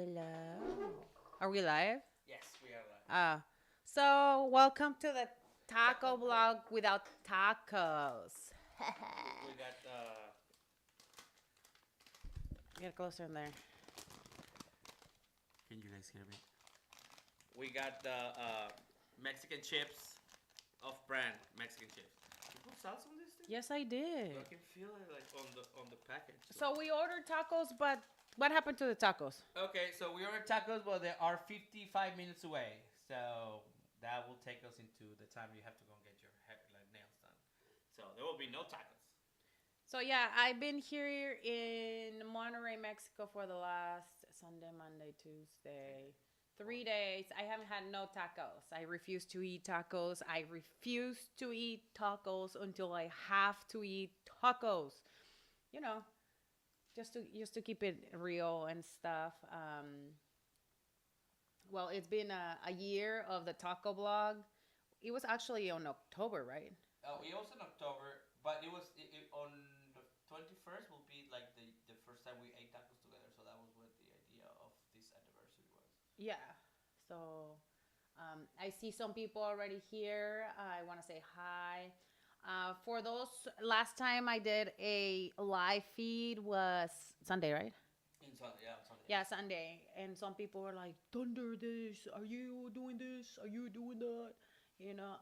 Hello. Are we live? Yes, we are live. So welcome to the taco blog without tacos. We got Get closer in there. Can you guys hear me? We got the Mexican chips of brand Mexican chips. You put salsa on this thing? Yes, I did. I can feel it like on the package. So we ordered tacos, but what happened to the tacos? Okay, so we ordered tacos, but they are 55 minutes away. So that will take us into the time you have to go and get your hair, like nails done. So there will be no tacos. So yeah, I've been here in Monterrey, Mexico for the last Sunday, Monday, Tuesday, 3 days. I haven't had no tacos. I refuse to eat tacos. I refuse to eat tacos until I have to eat tacos. You know, just to keep it real and stuff. Well, it's been a year of the taco blog. It was actually on October, right? It was in October, but on the 21st will be like the first time we ate tacos together. So that was what the idea of this anniversary was. Yeah. So I see some people already here. I want to say hi. For those, last time I did a live feed was Sunday, right? In Sunday, yeah, on Sunday. Yeah, Sunday. And some people were like, Thunder this. Are you doing this? Are you doing that? You know,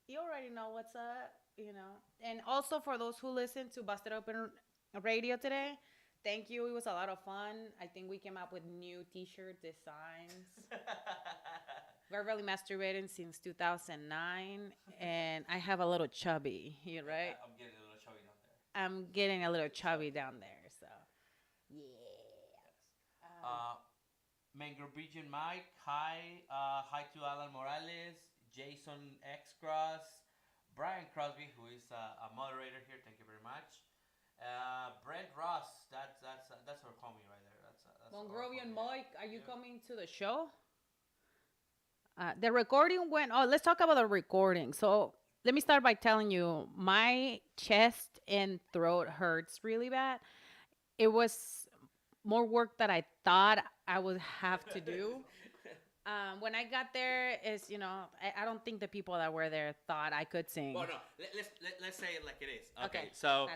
you already know what's up, you know. And also for those who listen to Busted Open Radio today, thank you. It was a lot of fun. I think we came up with new t-shirt designs. We're really masturbating since 2009, and I have a little chubby, you right? I'm getting a little chubby down there. I'm getting a little chubby down there, so yeah. Yes. Mangrovision Mike, hi. Hi to Alan Morales, Jason X Cross, Brian Crosby, who is a moderator here. Thank you very much. Brent Ross, that's our homie right there. That's Mongrovian our homie. Mike, are you Yeah. coming to the show? The recording went. Oh, let's talk about the recording. So let me start by telling you, my chest and throat hurts really bad. It was more work that I thought I would have to do. When I got there, is I don't think the people that were there thought I could sing. Well, no. Let's say it like it is. Okay. Okay, So,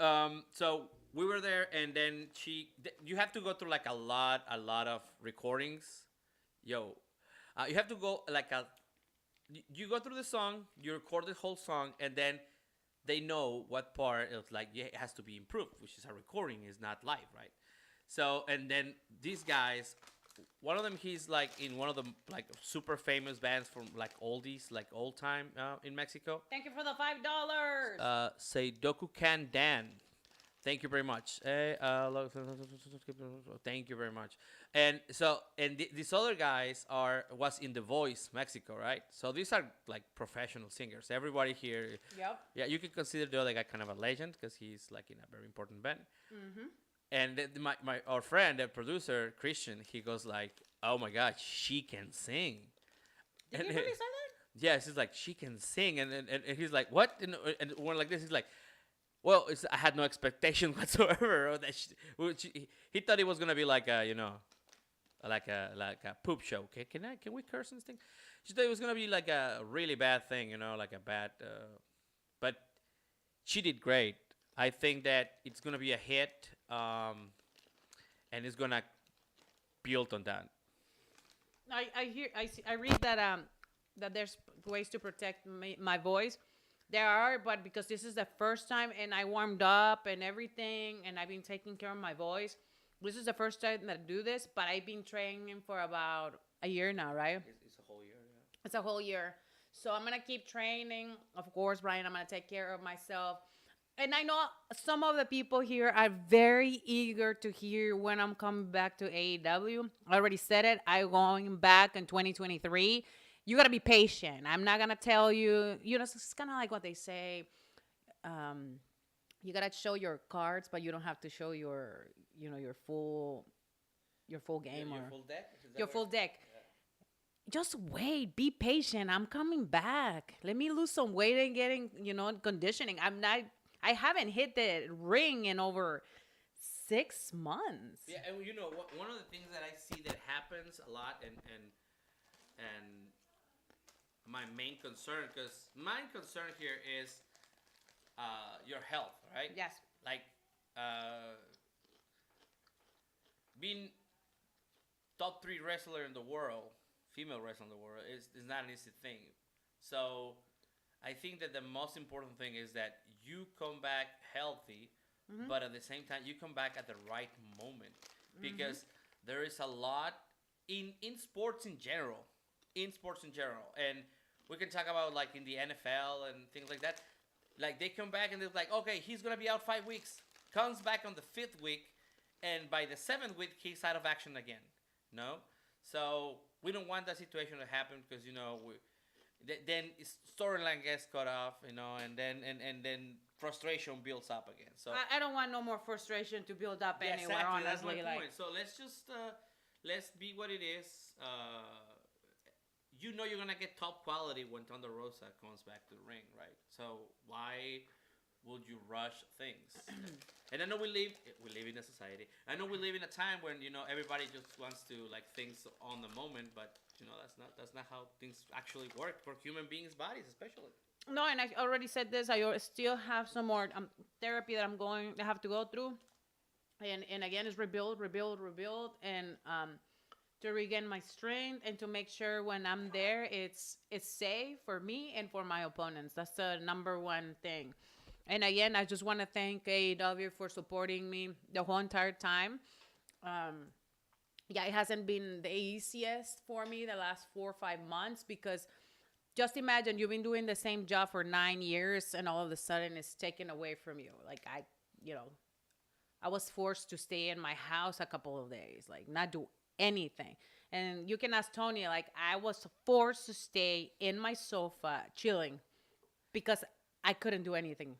dale. so we were there, and then you have to go through like a lot of recordings. Yo, you have to go like you go through the song, you record the whole song, and then they know what part is like it has to be improved, which is a recording, is not live, right? So, and then these guys, one of them, he's like in one of the like super famous bands from like oldies, like old time in Mexico. Thank you for the $5. Say Doku Can Dan. Thank you very much. Thank you very much. And so, and these other guys was in The Voice Mexico, right? So these are like professional singers. Everybody here, Yep. yeah, you can consider the other guy kind of a legend because he's like in a very important band. Mm-hmm. And our friend, the producer Christian, he goes like, "Oh my God, she can sing." Did And you really say that? yes, he's like, "She can sing," and he's like, "What?" And one like this, he's like, "Well, I had no expectation whatsoever." Or that he thought it was gonna be like a like a poop show. Can we curse in this thing? She thought it was gonna be like a really bad thing, like a bad. But she did great. I think that it's gonna be a hit, and it's gonna build on that. I read that there's ways to protect my voice. There are, but because this is the first time and I warmed up and everything, and I've been taking care of my voice. This is the first time that I do this, but I've been training for about a year now, right? It's a whole year. Yeah. It's a whole year. So I'm gonna keep training. Of course, Brian, I'm gonna take care of myself. And I know some of the people here are very eager to hear when I'm coming back to AEW. I already said it. I'm going back in 2023. You got to be patient. I'm not going to tell you. It's kind of like what they say. You got to show your cards, but you don't have to show your full game Your or full deck. your full deck. Just wait, be patient. I'm coming back. Let me lose some weight and getting, conditioning. I haven't hit the ring in over 6 months. Yeah, and you know one of the things that I see that happens a lot, and my main concern, because my concern here is your health, right? Yes. Like being top three wrestler in the world, female wrestler in the world, is not an easy thing. So I think that the most important thing is that you come back healthy, but at the same time you come back at the right moment, because there is a lot in sports in general, and we can talk about like in the NFL and things like that. Like they come back and they're like, okay, he's gonna be out 5 weeks. Comes back on the fifth week, and by the seventh week he's out of action again. No, so we don't want that situation to happen, because then storyline gets cut off, and then frustration builds up again. So I don't want no more frustration to build up yeah, anywhere. exactly, that's Honestly, my like point. So let's just let's be what it is. You're gonna get top quality when Thunder Rosa comes back to the ring, right? So why would you rush things? And I know we live in a society. I know we live in a time when everybody just wants to like things on the moment, but that's not how things actually work for human beings' bodies, especially. no, and I already said this. Still have some more therapy that I'm going to have to go through, and again, it's rebuild, and to regain my strength and to make sure when I'm there, it's safe for me and for my opponents. That's the number one thing. And again, I just want to thank AEW for supporting me the whole entire time. Yeah, it hasn't been the easiest for me the last 4 or 5 months, because just imagine you've been doing the same job for 9 years and all of a sudden it's taken away from you. Like I was forced to stay in my house a couple of days, like not do anything. And you can ask Tony, like I was forced to stay in my sofa chilling because I couldn't do anything.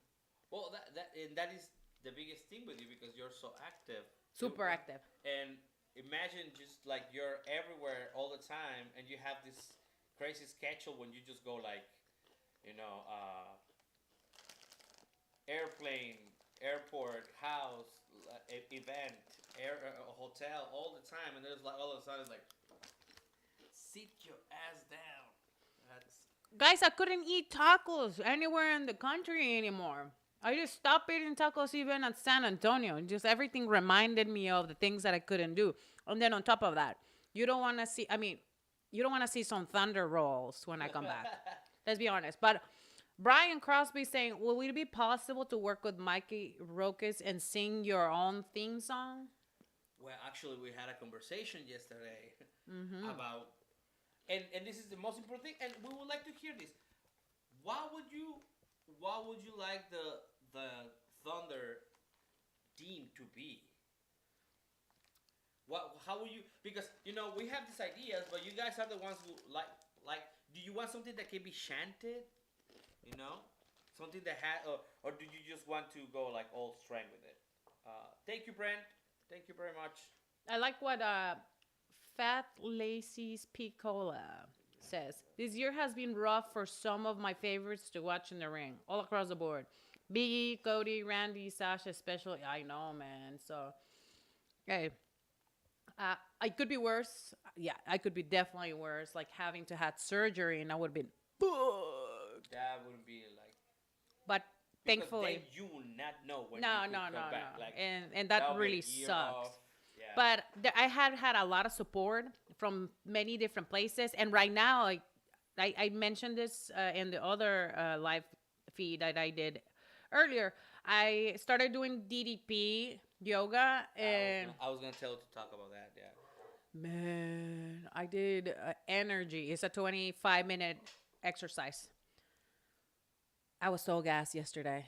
Well, that is the biggest thing with you, because you're so active. Super active. And imagine just like you're everywhere all the time, and you have this crazy schedule when you just go like, you know, airplane, airport, house, event, hotel, all the time, and there's like all of a sudden like, sit your ass down. That's Guys, I couldn't eat tacos anywhere in the country anymore. I just stopped eating tacos even at San Antonio. Just everything reminded me of the things that I couldn't do. And then on top of that, you don't want to see, I mean, you don't want to see some thunder rolls when I come back. Let's be honest. But Brian Crosby saying, will it be possible to work with Mikey Rokas and sing your own theme song? Well, actually, we had a conversation yesterday about, and this is the most important thing, and we would like to hear this. What would you like the Thunder team to be? How will you? Because we have these ideas, but you guys are the ones who like. Do you want something that can be chanted? Something that or do you just want to go like all strength with it? Thank you, Brent. Thank you very much. I like what Fat Lacy's Piccola says. This year has been rough for some of my favorites to watch in the ring, all across the board. Biggie, Cody, Randy, Sasha, especially. I know, man. So, hey, I could be worse. Yeah, I could be definitely worse. Like having to had surgery, and I would have been fucked. That would be like. But Because thankfully, then you will not know when no, you could no, come no, back. no, Like, and that that'll be really a year sucks. off. Yeah. But I had a lot of support from many different places, and right now, like I mentioned this in the other live feed that I did earlier. I started doing DDP yoga, and I was gonna tell you to talk about that. Yeah. man, I did energy. It's a 25-minute exercise. I was so gassed yesterday.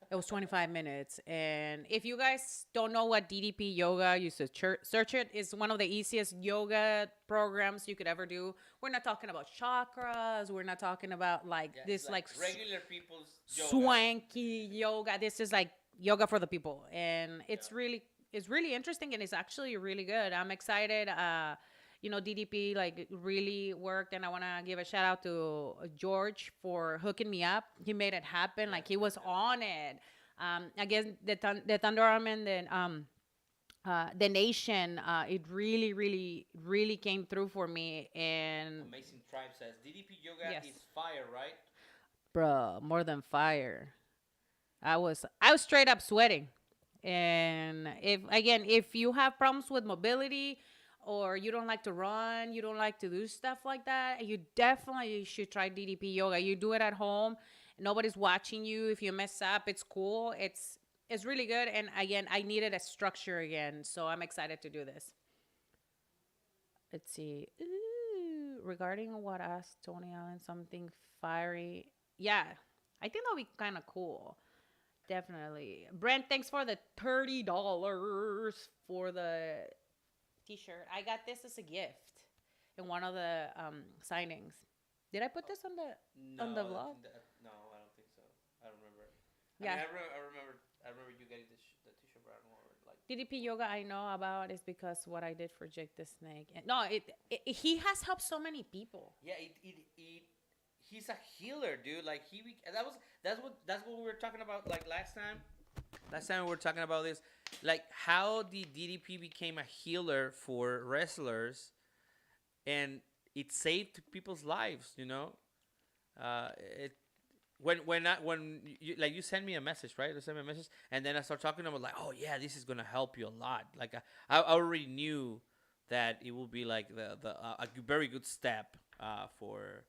It was 25 minutes. And if you guys don't know what DDP yoga, you should search it. It's one of the easiest yoga programs you could ever do. We're not talking about chakras. We're not talking about like Yeah, this it's like regular people's yoga. swanky yoga. This is like yoga for the people. And it's really interesting, and it's actually really good. I'm excited. DDP like really worked, and I want to give a shout out to George for hooking me up. He made it happen. Like he was on it. I guess the Thunder Army and then the nation, it really, really, really came through for me. And Amazing Tribe says DDP yoga yes, is fire, right? bro, more than fire. I was straight up sweating. And if you have problems with mobility, or you don't like to run, you don't like to do stuff like that, you definitely should try DDP yoga. You do it at home. Nobody's watching you. If you mess up, it's cool. It's really good. And again, I needed a structure again, so I'm excited to do this. Let's see. Ooh, regarding what asked Tony Allen, something fiery. Yeah, I think that'll be kind of cool. Definitely. Brent, thanks for the $30 for the t-shirt. I got this as a gift in one of the signings. Did I put this on the vlog? No, I don't think so. I don't remember. Yeah. I remember you getting the t-shirt, but I don't remember like. DDP yoga I know about is because what I did for Jake the Snake. And no, he has helped so many people. Yeah, he's a healer, dude. Like that's what we were talking about like last time. Last time we were talking about this, like how the DDP became a healer for wrestlers, and it saved people's lives. It when you send me a message, right? You send me a message, and then I start talking to them like, oh yeah, this is gonna help you a lot. Like I already knew that it will be like a very good step for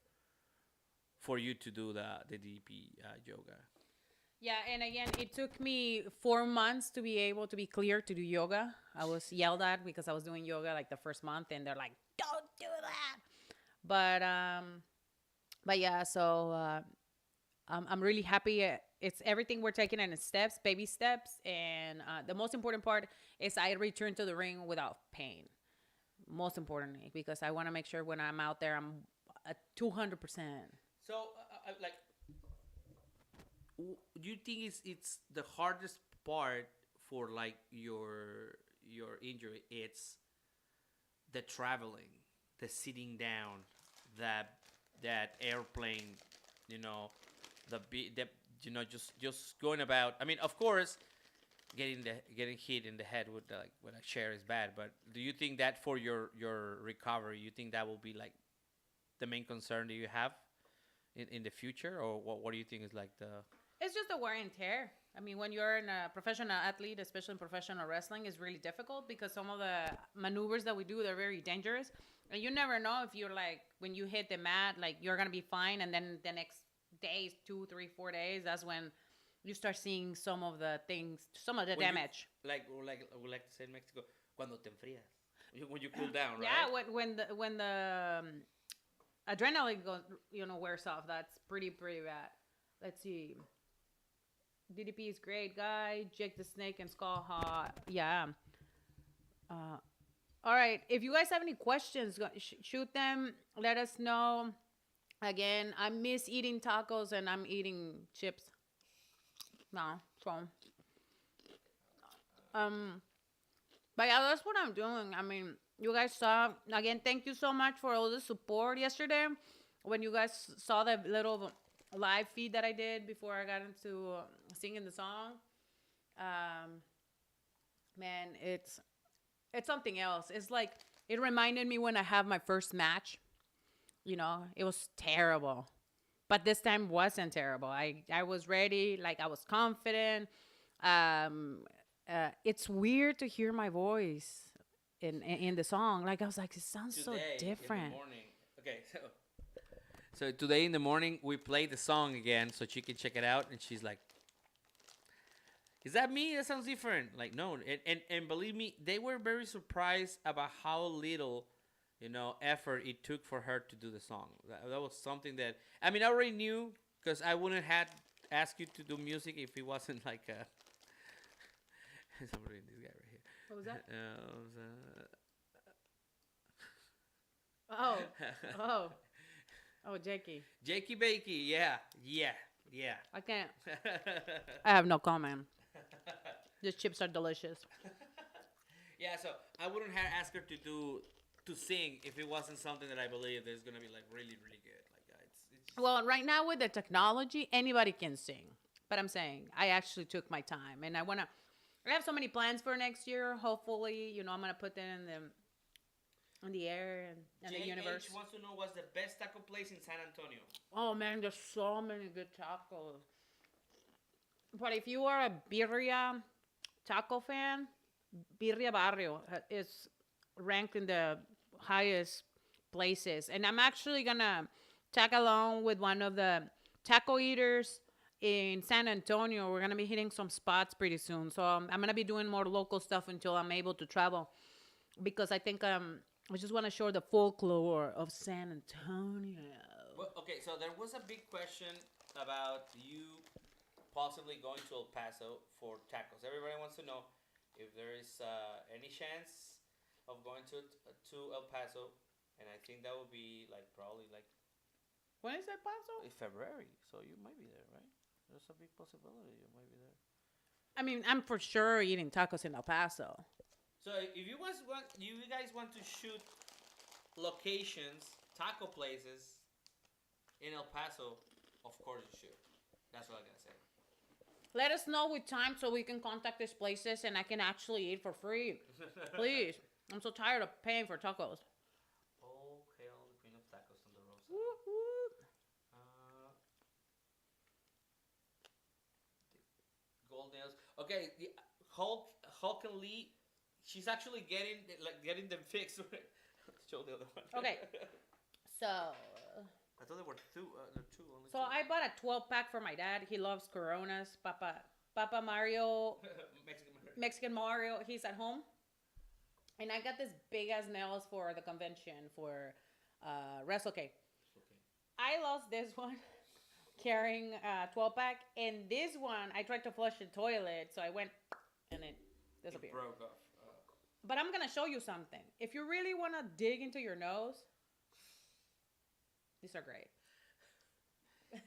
you to do the DP yoga. Yeah, and again, it took me 4 months to be able to be clear to do yoga. I was yelled at because I was doing yoga like the first month, and they're like, "Don't do that." But yeah, so I'm really happy. It's everything we're taking in steps, baby steps, and the most important part is I return to the ring without pain. Most importantly, because I want to make sure when I'm out there, I'm at 200%. So like, do you think it's the hardest part for like your injury? It's the traveling, the sitting down, that that airplane, you know, the just going about. I mean, of course, getting hit in the head with a chair is bad. But do you think that for your recovery, you think that will be like the main concern that you have in the future, or what do you think is like the It's just the wear and tear. I mean, when you're in a professional athlete, especially in professional wrestling, is really difficult because some of the maneuvers that we do, they're very dangerous. And you never know if you're like, when you hit the mat, like you're going to be fine. And then the next days, 2, 3, 4 days, that's when you start seeing some of the things, some of the when damage. like we like to say in Mexico, cuando te enfrías, when you cool down, right? Yeah, when the adrenaline goes, wears off, that's pretty bad. Let's see. DDP is great guy. Jake the Snake and Skull Hot. Yeah. All right. If you guys have any questions, shoot them. Let us know. Again, I miss eating tacos and I'm eating chips now. So, but yeah, that's what I'm doing. I mean, you guys saw, again, thank you so much for all the support yesterday. When you guys saw the little live feed that I did before I got into singing the song, man, it's something else. It's like it reminded me when I have my first match. It was terrible, but this time wasn't terrible. I was ready, like I was confident. It's weird to hear my voice in the song. Like I was like, it sounds Today, so different. in the morning. Okay, so today in the morning we played the song again so she can check it out, and she's like, "Is that me? That sounds different." Like, no, and believe me, they were very surprised about how little, effort it took for her to do the song. That was something that, I mean, I already knew because I wouldn't have asked you to do music if it wasn't like a. Somebody, this guy right here. What was that? Uh, Oh, Jakey. Jakey Bakey, yeah. I can't. I have no comment. These chips are delicious. Yeah, so I wouldn't have asked her to sing if it wasn't something that I believe is gonna be like really really good. Like it's Well, right now with the technology, anybody can sing. But I'm saying I actually took my time, and I wanna. I have so many plans for next year. Hopefully, I'm gonna put them in the air and the universe. JH wants to know what's the best taco place in San Antonio. Oh man, there's so many good tacos. But if you are a birria taco fan, Birria Barrio is ranked in the highest places. And I'm actually gonna tag along with one of the taco eaters in San Antonio. We're gonna be hitting some spots pretty soon. So I'm gonna be doing more local stuff until I'm able to travel because I think I just want to show the folklore of San Antonio. Well, okay, so there was a big question about you possibly going to El Paso for tacos. Everybody wants to know if there is any chance of going to El Paso, and I think that would be like probably like When is El Paso? in February. So you might be there, right? There's a big possibility you might be there. I mean, I'm for sure eating tacos in El Paso. So if you guys want to shoot locations, taco places in El Paso, of course you should. That's what I'm gonna say. Let us know with time so we can contact these places and I can actually eat for free. Please. I'm so tired of paying for tacos. Oh, hail the queen of tacos on the rosa. Whoop, whoop. Gold nails. Okay, the Hulk and Lee. She's actually getting them fixed. Show the other one. Okay. So, I thought there were two. Only so two. I bought a 12-pack for my dad. He loves Coronas. Papa Mario, Mexican Mario. He's at home. And I got this big ass nails for the convention for WrestleK. Okay. I lost this one carrying a 12-pack. And this one, I tried to flush the toilet. So I went and it disappeared. It broke off. But I'm going to show you something. If you really want to dig into your nose, these are great.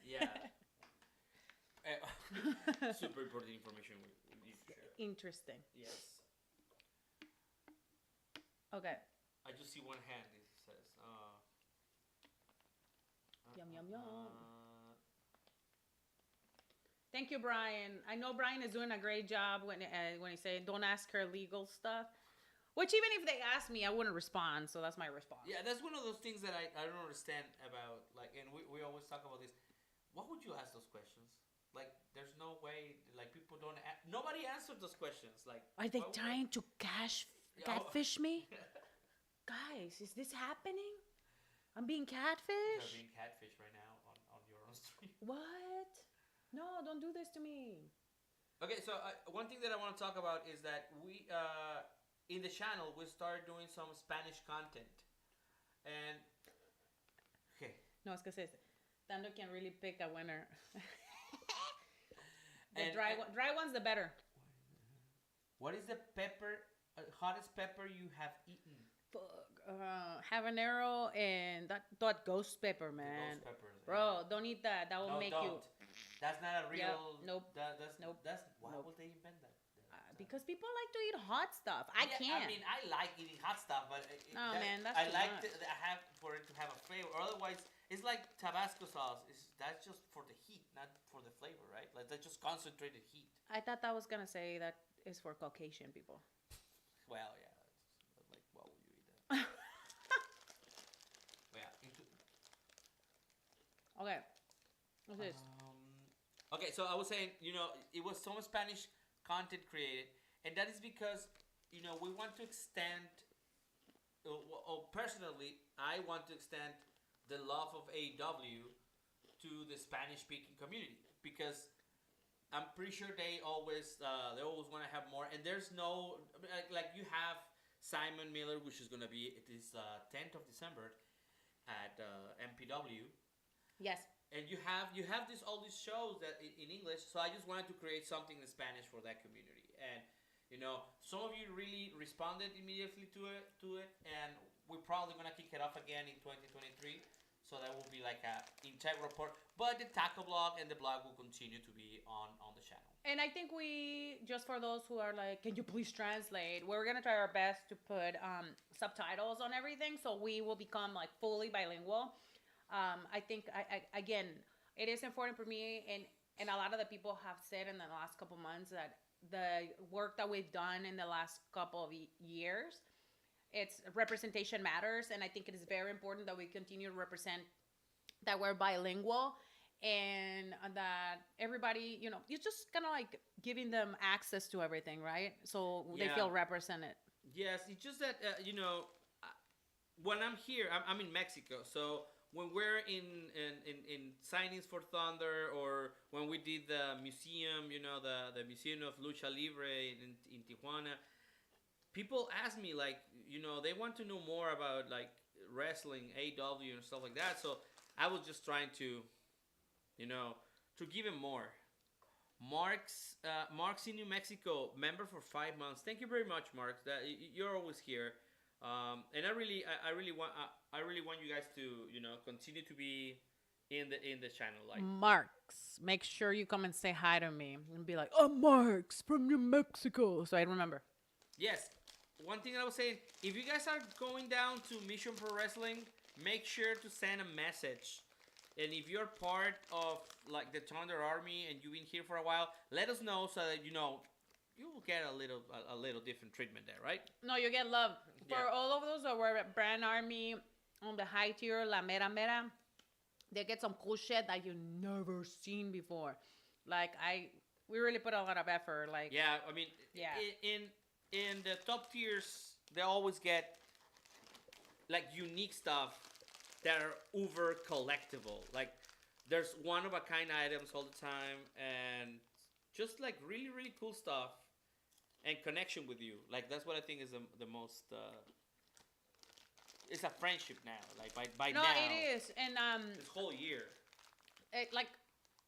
Yeah. Super important information we need to share. Interesting. Yes. Okay. I just see one hand. It says. Yum, yum, yum. Thank you, Brian. I know Brian is doing a great job when he said, don't ask her legal stuff. Which even if they ask me, I wouldn't respond. So that's my response. Yeah, that's one of those things that I don't understand about, like, and we always talk about this. What would you ask those questions? Like, there's no way, like, people don't, nobody answered those questions. Like, Are they what would- trying to Yeah, catfish me? Guys, is this happening? I'm being You're catfished? being catfish right now on your own stream. What? No, don't do this to me. Okay, so one thing that I want to talk about is that we, in the channel, we started doing some Spanish content. And, okay. No, es que Tando can really pick a winner. The And- dry one's the better. What is the hottest pepper you have eaten? Fuck. Habanero and that ghost pepper, man. Those peppers. Bro, don't eat that. That will No, make don't. That's not a real. nope. That's Nope. That's why Nope. would they invent that? Because people like to eat hot stuff. I Yeah, can't. I mean, I like eating hot stuff, but No, man, that's I too like much. I have for it to have a flavor. Otherwise, it's like Tabasco sauce. That's just for the heat, not for the flavor, right? Like that's just concentrated heat. I thought that was gonna say that is for Caucasian people. Well, yeah. It's like, why would you eat that? Yeah. Okay. What's this? Okay, so I was saying, it was some Spanish content created, and that is because, we want to extend, personally, I want to extend the love of AEW to the Spanish-speaking community, because I'm pretty sure they always want to have more, and there's no, like you have Simon Miller, which is going to be, it is 10th of December at MPW. Yes. And you have all these shows that in English, so I just wanted to create something in Spanish for that community. And some of you really responded immediately to it, and we're probably gonna kick it off again in 2023. So that will be like a integral part. But the taco blog and the blog will continue to be on the channel. And I think we, just for those who are like, can you please translate? We're gonna try our best to put subtitles on everything, so we will become like fully bilingual. I think again, it is important for me, and a lot of the people have said in the last couple months that the work that we've done in the last couple of years. It's representation matters, and I think it is very important that we continue to represent that we're bilingual and that everybody, you just kind of like giving them access to everything, right? So they Yeah. feel represented. Yes, it's just that uh, when I'm here, I'm in Mexico. So when we're in signings for Thunder, or when we did the museum, the Museum of Lucha Libre in Tijuana, people ask me like, they want to know more about like wrestling, AW and stuff like that. So I was just trying to, you know, to give him more. Mark's in New Mexico, member for 5 months. Thank you very much, Mark. That you're always here, and I really want you guys to, continue to be in the channel. Like, Marks, make sure you come and say hi to me and be like, "Oh, Marks from New Mexico," so I remember. yes, one thing I was saying, if you guys are going down to Mission Pro Wrestling, make sure to send a message. And if you're part of like the Thunder Army and you've been here for a while, let us know so that you will get a little different treatment there, right? No, you get love. For Yeah. all of those that were at Brand Army on the high tier, La Mera Mera, they get some cool shit that you never seen before. Like we really put a lot of effort. Like Yeah, I mean, Yeah. in the top tiers, they always get like unique stuff that are uber collectible. Like there's one of a kind items all the time, and just like really really cool stuff and connection with you. Like that's what I think is the most. It's a friendship now. Like by no, now, it is, and this whole year. like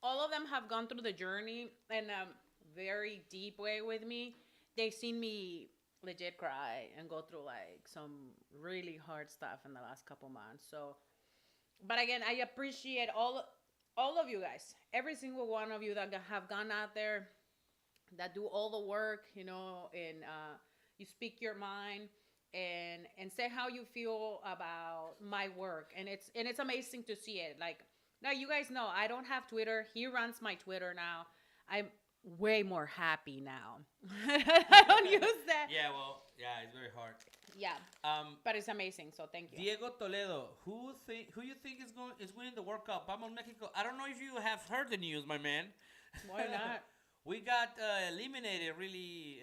all of them have gone through the journey in a very deep way with me. They've seen me legit cry and go through like some really hard stuff in the last couple months. So, but again, I appreciate all of you guys, every single one of you that have gone out there, that do all the work, and you speak your mind and say how you feel about my work, and it's amazing to see it. Like now, you guys know I don't have Twitter. He runs my Twitter now. I'm way more happy now. I don't use that. Yeah, well, yeah, it's very hard. Yeah, but it's amazing. So thank you. Diego Toledo, who you think is winning the World Cup? Vamos Mexico. I don't know if you have heard the news, my man. Why not? We got eliminated really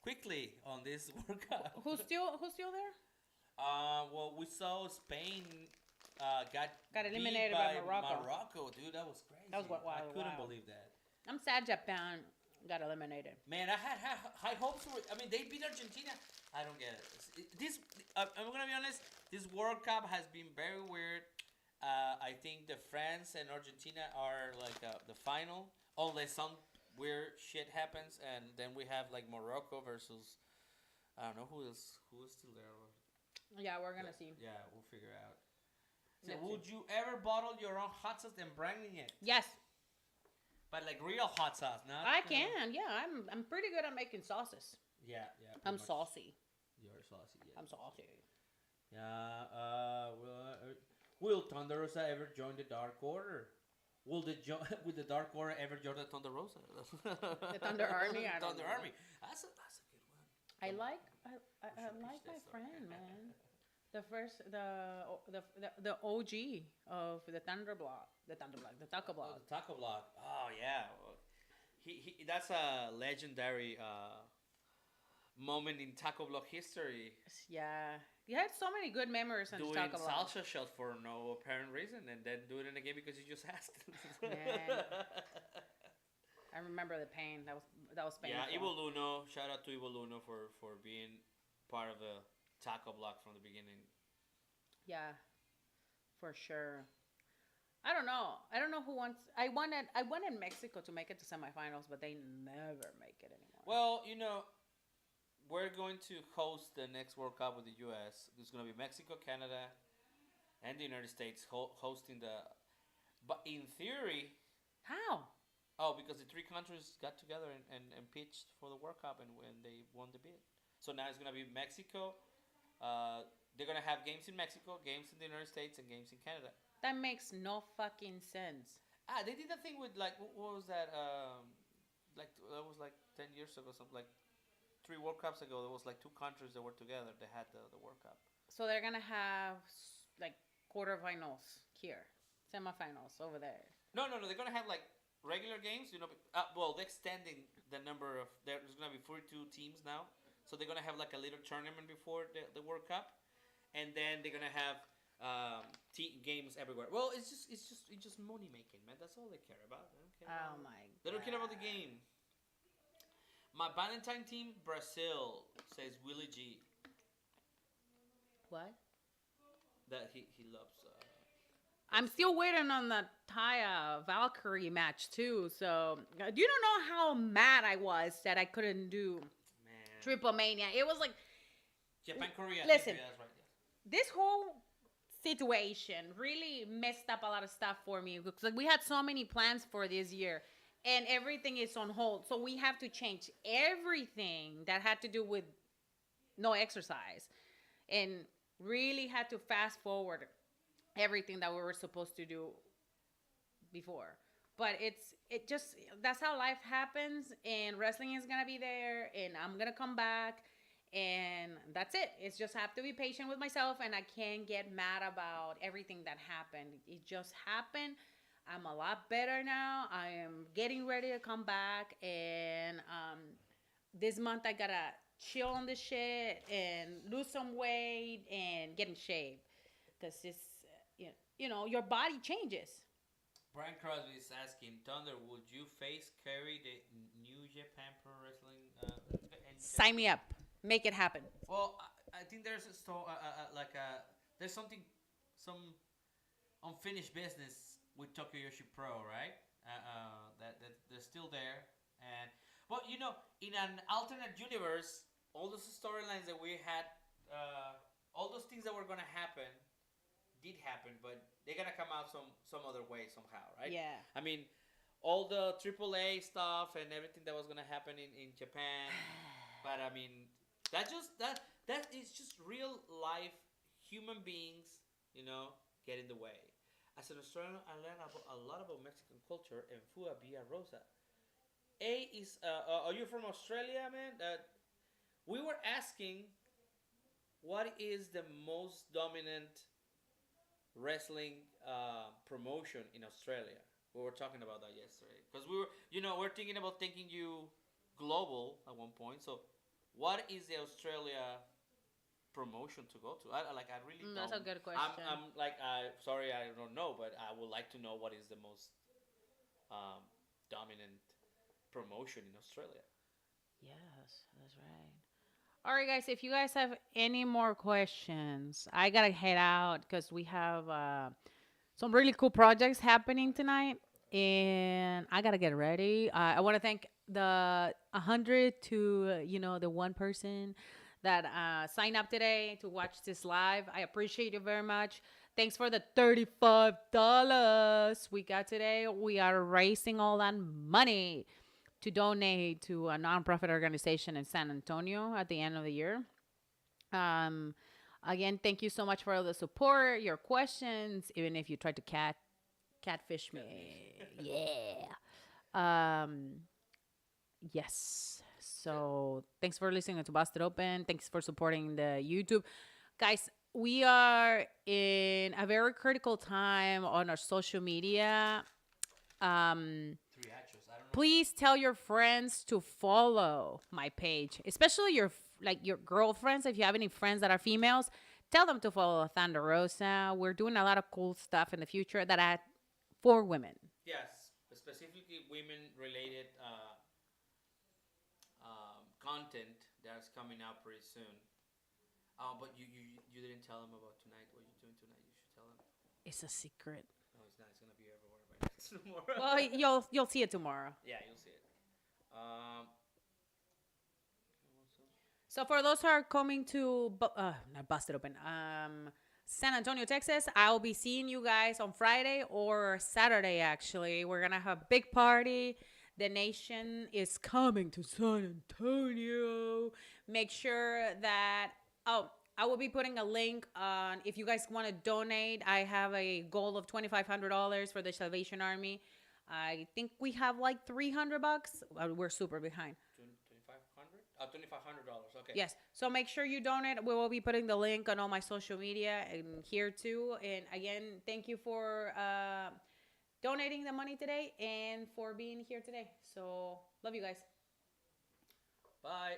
quickly on this World Cup. Who's still there? Well, we saw Spain got beat eliminated by Morocco. Morocco, dude, that was crazy. That was I couldn't wild. believe that. I'm sad Japan got eliminated. Man, I had high hopes for it. I mean, they beat Argentina. I don't get it. I'm gonna be honest. This World Cup has been very weird. I think the France and Argentina are like the final, unless some weird shit happens, and then we have like Morocco versus I don't know who is still there. Yeah, we're gonna see. Yeah, we'll figure out. So, Let's would you ever bottle your own hot sauce and branding it? Yes, But like real hot sauce, not. I can. Yeah, I'm pretty good at making sauces. Yeah, yeah. I'm pretty much. saucy. You're saucy. Yeah. I'm saucy. Yeah. Will Thunder Rosa ever join the Dark Order? Will will the Dark Order ever join the Thunder Rosa? The Thunder Army? I don't Thunder know. Army. That's a good one. I like should like pitch my that stuff. friend, man. The first the OG of the Thunder Block, the Taco Oh, Block. the Taco Block. Oh yeah. He that's a legendary moment in Taco Block history. Yeah, you had so many good memories on Doing Taco Block. salsa shots for no apparent reason, and then doing it again because you just asked. Man. I remember the pain. That was painful. Yeah, Evil Luno. Shout out to Evil Luno for being part of the Taco Block from the beginning. Yeah, for sure. I don't know. I don't know who wants. I wanted Mexico to make it to semifinals, but they never make it anymore. Well, we're going to host the next World Cup with the U.S. It's going to be Mexico, Canada, and the United States hosting the. But in theory, How? because the three countries got together and pitched for the World Cup and when they won the bid. So now it's going to be Mexico. They're going to have games in Mexico, games in the United States, and games in Canada. That makes no fucking sense. They did that thing with like what was that? like that was like 10 years ago, something like 3 World Cups ago. There was like two countries that were together. They had the World Cup. So they're gonna have like quarterfinals here, semifinals over there. No, no, no. They're gonna have like regular games. Well, they're extending the number of. There's gonna be 42 teams now, so they're gonna have like a little tournament before the World Cup, and then they're gonna have games everywhere. Well, it's just money making, man. That's all they care about. They don't care. Oh About, my they don't care about the God. game. My Valentine team, Brazil, says Willie G. What? That he loves. I'm still waiting on the Taya Valkyrie match too. So you don't know how mad I was that I couldn't do Man, Triple Mania. It was like Japan, Korea. Listen. Yeah, that's right. Yes. this whole situation really messed up a lot of stuff for me because like, we had so many plans for this year and everything is on hold. So we have to change everything that had to do with no exercise and really had to fast forward everything that we were supposed to do before. But it just that's how life happens and wrestling is gonna be there and I'm gonna come back and that's it. It's just have to be patient with myself and I can't get mad about everything that happened. It just happened. I'm a lot better now. I am getting ready to come back and this month I gotta chill on this shit and lose some weight and get in shape because it's your body changes. Brian Crosby is asking, Thunder, would you face Kerry the New Japan Pro Wrestling? Sign me up. Make it happen. Well, I think there's a there's some unfinished business with Tokyo Yoshi Pro, right? That they're still there, but in an alternate universe, all those storylines that we had, all those things that were gonna happen did happen, but they're gonna come out some other way somehow, right? Yeah. I mean, all the AAA stuff and everything that was gonna happen in Japan, but I mean, that is just real life human beings, get in the way. As an Australian, I learned a lot about Mexican culture and Fua Via Rosa. Are you from Australia, man? We were asking, what is the most dominant wrestling promotion in Australia? We were talking about that yesterday because we're thinking about taking you global at one point. So, what is the Australia promotion to go to? I really don't. That's a good question. I'm sorry, I don't know, but I would like to know what is the most dominant promotion in Australia. Yes, that's right. All right, guys. If you guys have any more questions, I gotta head out because we have some really cool projects happening tonight, and I gotta get ready. I want to thank the 100 to the one person that signed up today to watch this live. I appreciate you very much. Thanks for the $35 we got today. We are raising all that money to donate to a nonprofit organization in San Antonio at the end of the year. Um, Again, thank you so much for all the support, your questions, even if you tried to catfish me. Yeah. Yes. So thanks for listening to Busted Open. Thanks for supporting the YouTube. Guys, we are in a very critical time on our social media. Three actors. I don't know. Please tell your friends to follow my page, especially your girlfriends. If you have any friends that are females, tell them to follow Thunder Rosa. We're doing a lot of cool stuff in the future that are for women. Yes, specifically women-related content that's coming out pretty soon. But you didn't tell them about tonight. What you're doing tonight? You should tell them. It's a secret. No, it's not. It's gonna be everywhere by next tomorrow. Well, you'll see it tomorrow. Yeah, you'll see it. So for those who are coming to not Busted Open, San Antonio, Texas, I'll be seeing you guys on Friday or Saturday. Actually, we're gonna have a big party. The nation is coming to San Antonio. Make sure that I will be putting a link on if you guys want to donate. I have a goal of $2,500 for the Salvation Army. I think we have like $300. We're super behind. 2,500? $2,500. Okay. Yes. So make sure you donate. We will be putting the link on all my social media and here too. And again, thank you for donating the money today and for being here today. So love you guys. Bye.